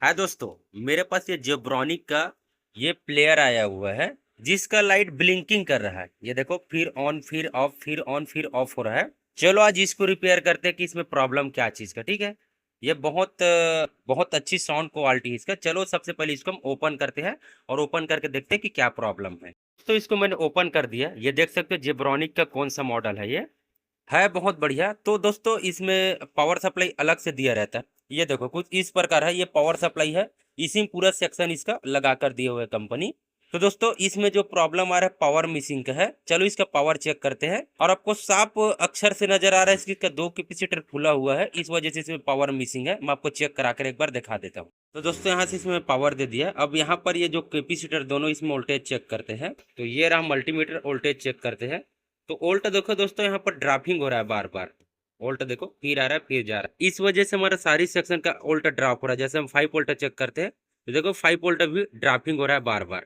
हाय दोस्तों, मेरे पास ये जेब्रॉनिक का ये प्लेयर आया हुआ है जिसका लाइट ब्लिंकिंग कर रहा है। ये देखो, फिर ऑन फिर ऑफ फिर ऑन फिर ऑफ हो रहा है। चलो आज इसको रिपेयर करते हैं कि इसमें प्रॉब्लम क्या चीज़ का। ठीक है, ये बहुत अच्छी साउंड क्वालिटी है इसका। चलो सबसे पहले इसको हम ओपन करते हैं और ओपन करके देखते हैं कि क्या प्रॉब्लम है। तो इसको मैंने ओपन कर दिया। ये देख सकते हो जेब्रॉनिक का कौन सा मॉडल है। ये है बहुत बढ़िया। तो दोस्तों इसमें पावर सप्लाई अलग से दिया रहता है। ये देखो कुछ इस प्रकार है, ये पावर सप्लाई है। इसी में पूरा सेक्शन इसका लगा कर दिए हुए कंपनी। तो दोस्तों इसमें जो प्रॉब्लम आ रहा है पावर मिसिंग का है। चलो इसका पावर चेक करते हैं और आपको साफ अक्षर से नजर आ रहा है इसका दो कैपेसिटर खुला हुआ है, इस वजह से इसमें पावर मिसिंग है। मैं आपको चेक करा कर एक बार दिखा देता हूँ। तो दोस्तों यहाँ से इसमें पावर दे दिया। अब यहाँ पर ये जो कैपेसिटर दोनों इसमें वोल्टेज चेक करते हैं। तो ये रहा मल्टीमीटर, वोल्टेज चेक करते हैं। तो ओल्ट देखो दोस्तों, यहाँ पर ड्राफिंग हो रहा है बार बार। ओल्ट देखो, फिर आ रहा है फिर जा रहा है। इस वजह से हमारा सारी सेक्शन का ओल्ट ड्रॉप हो रहा है। जैसे हम 5 वोल्ट चेक करते हैं तो देखो 5 वोल्ट भी ड्राफिंग हो रहा है बार बार।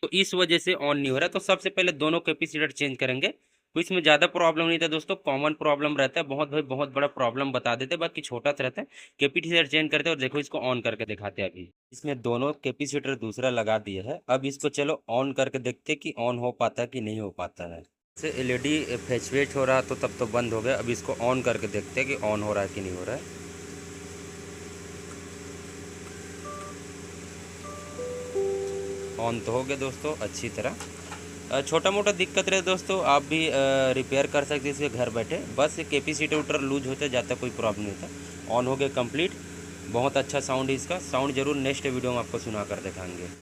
तो इस वजह से ऑन नहीं हो रहा है। तो सबसे पहले दोनों कैपेसिटर चेंज करेंगे। तो इसमें ज़्यादा प्रॉब्लम नहीं था दोस्तों, कॉमन प्रॉब्लम रहता है। बहुत भाई बहुत बड़ा प्रॉब्लम बता देते हैं, बाकी छोटा सा रहता है। कैपेसिटर चेंज करते हैं और देखो इसको ऑन करके दिखाते हैं। अभी इसमें दोनों कैपेसिटर दूसरा लगा दिया है। अब इसको चलो ऑन करके देखते हैं कि ऑन हो पाता है कि नहीं हो पाता है। से एलईडी फ्लैश हो रहा तो तब तो बंद हो गया। अब इसको ऑन करके देखते हैं कि ऑन हो रहा है कि नहीं हो रहा है। ऑन तो हो गया दोस्तों अच्छी तरह। छोटा मोटा दिक्कत रहे दोस्तों, आप भी रिपेयर कर सकते इसे घर बैठे। बस कैपेसिटर लूज होता जाता, कोई प्रॉब्लम नहीं होता। ऑन हो गया कंप्लीट। बहुत अच्छा साउंड है इसका। साउंड जरूर नेक्स्ट वीडियो में आपको सुना कर दिखाएंगे।